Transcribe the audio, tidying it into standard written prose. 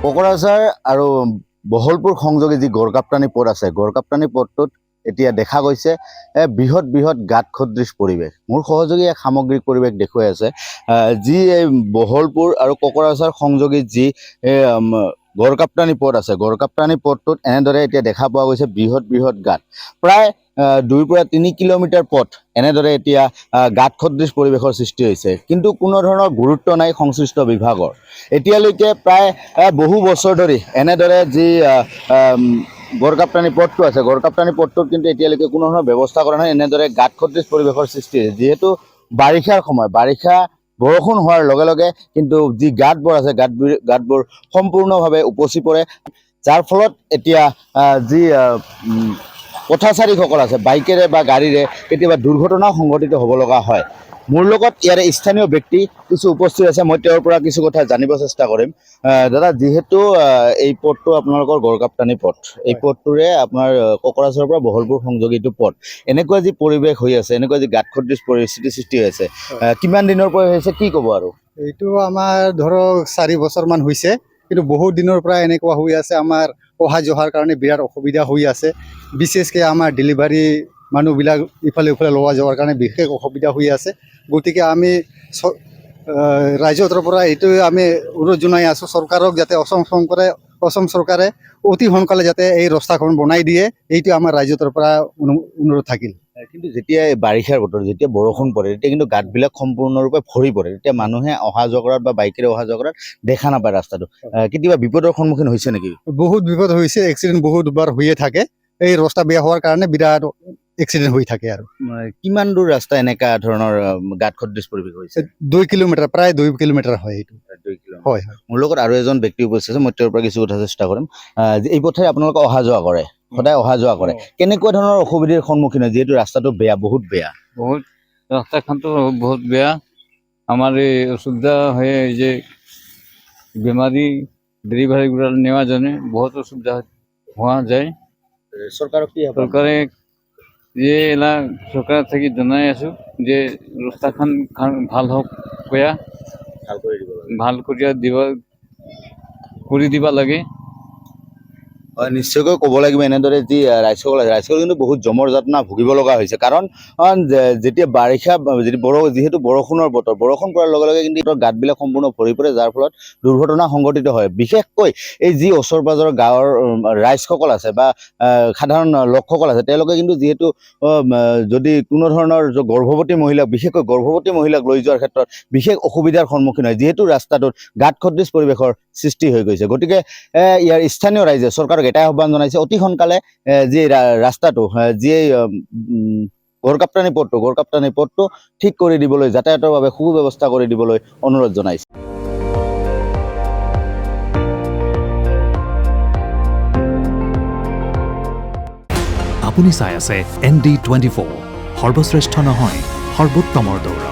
কোকৰাঝাৰ আৰু বহলপুৰ সংযোগী যি গড়কাপ্তানি পথ আছে, গড়কাপ্তানি পথটোত এতিয়া দেখা গৈছে বৃহৎ বৃহৎ গাঁত সদৃশ পৰিৱেশ। মোৰ সহযোগী এক সামগ্ৰিক পৰিৱেশ দেখুৱাই আছে, যি এই বহলপুৰ আৰু কোকৰাঝাৰ সংযোগী যি গড়কাপ্তানি পথ আছে, গড়কাপ্তানি পথটোত এনেদৰে এতিয়া দেখা পোৱা গৈছে বৃহৎ বৃহৎ গাঁত। প্ৰায় 2 পৰা 3 কিলোমিটাৰ পথ এনেদৰে এতিয়া গাঁত সদৃশ পৰিৱেশৰ সৃষ্টি হৈছে, কিন্তু কোনো ধৰণৰ গুৰুত্ব নাই সংশ্লিষ্ট বিভাগৰ। এতিয়ালৈকে প্ৰায় বহু বছৰ ধৰি এনেদৰে যি গড়কাপ্তানি পথটো আছে, গড়কাপ্তানি পথটোত কিন্তু এতিয়ালৈকে কোনো ধৰণৰ ব্যৱস্থা কৰা নাই। এনেদৰে গাঁত সদৃশ পৰিৱেশৰ সৃষ্টি হৈছে, যিহেতু বাৰিষাৰ সময়, বাৰিষা বৰষুণ হোৱাৰ লগে লগে কিন্তু যি গাঁতবোৰ আছে, গাঁতবোৰ সম্পূৰ্ণভাৱে উপচি পৰে, যাৰ ফলত এতিয়া যি পথচাৰীসকল আছে, বাইকেৰে বা গাড়ীৰে কেতিয়াবা দুৰ্ঘটনা সংঘটিত হ'ব লগা হয়। মোৰ লগত ইয়াৰে স্থানীয় ব্যক্তি কিছু উপস্থিত আছে, মই তেওঁৰ পৰা কিছু কথা জানিব চেষ্টা কৰিম। দাদা, যিহেতু এই পথটো আপোনালোকৰ গড়কাপ্তানি পথ, এই পথটোৰে আপোনাৰ কোকৰাঝাৰৰ পৰা বহলপুৰ সংযোগীটো পথ, এনেকুৱা যি পৰিৱেশ হৈ আছে, এনেকুৱা যি গাঁত সদৃশ পৰিস্থিতি সৃষ্টি হৈ আছে, কিমান দিনৰ পৰা হৈছে কি ক'ব? আৰু এইটো আমাৰ ধৰক 4 বছৰমান হৈছে, কিন্তু বহুত দিনৰ পৰা এনেকুৱা হৈ আছে। আমাৰ অহা যোৱাৰ কাৰণে বিৰাট অসুবিধা হৈ আছে, বিশেষকৈ আমাৰ ডেলিভাৰী মানুহবিলাক ইফালে ইফালে লোৱা যোৱাৰ কাৰণে বিশেষ অসুবিধা হৈ আছে। গতিকে আমি ৰাইজৰ পৰা এইটো আমি অনুৰোধ জনাই আছোঁ চৰকাৰক, যাতে অসম চৰকাৰে অতি সোনকালে যাতে এই ৰাস্তাখন বনাই দিয়ে, এইটো আমাৰ ৰাইজৰ পৰা অনুৰোধ থাকিল। কিন্তু যেতিয়া বাৰিষাৰ বতৰ, যেতিয়া বৰষুণ পৰে, তেতিয়া কিন্তু গাঁতবিলাক সম্পূৰ্ণৰূপে ভৰি পৰে, তেতিয়া মানুহে অহা যোৱা কৰাত বা বাইকেৰে অহা যোৱা কৰাত দেখা নাপায় ৰাস্তাটো। কেতিয়াবা বিপদৰ সন্মুখীন হৈছে নেকি? বহুত বিপদ হৈছে, এক্সিডেণ্ট বহুতবাৰ হৈয়ে থাকে। এই ৰাস্তা বেয়া হোৱাৰ কাৰণে বিৰাট এক্সিডেণ্ট হৈ থাকে। আৰু কিমান দূৰ ৰাস্তা এনেকা ধৰণৰ গাঁত সদৃশ পৰিৱেশ হৈছে? 2 কিলোমিটাৰ, প্ৰায় 2 কিলোমিটাৰ হয় এইটো। 2 কিলোমিটাৰ। হয়। মোৰ লগত আৰু এজন ব্যক্তি উপস্থিত আছে, মই তেওঁৰ পৰা কিছু কথা চেষ্টা কৰিম। এই পথে আপোনালোকে অহা যোৱা কৰে, সদায় অহা যোৱা কৰে, কেনেকুৱা ধৰণৰ অসুবিধাৰ সন্মুখীন হয়, যিহেতু রাস্তাটো বেয়া, বহুত বেয়া? বহুত, রাস্তাখানটো বহুত বেয়া। আমার এই অসুবিধা হয়ে এই যে বেমারি ডেলিভারিগুলো নেওয়ার জন্য বহুত অসুবিধা হওয়া যায়। সরকারক কি সরকারে যে এলা সরকার থেকে জানাই আছো যে রাস্তাখান ভাল হোক, কয়া ভাল করিয়া কৰি দিবা লাগে। নিশ্চয়কৈ ক'ব লাগিব, এনেদৰে যি ৰাইজসকল আছে, ৰাইজসকল কিন্তু বহুত জমৰ যাতনা ভুগিব লগা হৈছে। কাৰণ যেতিয়া বাৰিষা, যিহেতু বৰষুণৰ বতৰ, বৰষুণ পৰাৰ লগে লগে কিন্তু গাঁতবিলাক সম্পূৰ্ণ ভৰি পৰে, যাৰ ফলত দুৰ্ঘটনা সংঘটিত হয়। বিশেষকৈ এই যি ওচৰ পাজৰৰ গাঁৱৰ ৰাইজসকল আছে বা সাধাৰণ লোকসকল আছে, তেওঁলোকে কিন্তু যিহেতু যদি কোনো ধৰণৰ গৰ্ভৱতী মহিলাক, বিশেষকৈ গৰ্ভৱতী মহিলাক লৈ যোৱাৰ ক্ষেত্ৰত বিশেষ অসুবিধাৰ সন্মুখীন হয়, যিহেতু ৰাস্তাটোত গাঁত সদৃশ পৰিৱেশৰ সৃষ্টি হৈ গৈছে। গতিকে ইয়াৰ স্থানীয় ৰাইজে চৰকাৰক এটাই আহ্বান জনাইছে, অতি সোনকালে যি ৰাস্তাটো, যি গড়কাপ্তানি পথটো ঠিক কৰি দিবলৈ, যাতায়াতৰ বাবে সুব্যৱস্থা কৰি দিবলৈ অনুৰোধ জনাইছে। আপুনি চাই আছে ND24, সৰ্বশ্ৰেষ্ঠ নহয়, সৰ্বোত্তমৰ দৌৰা।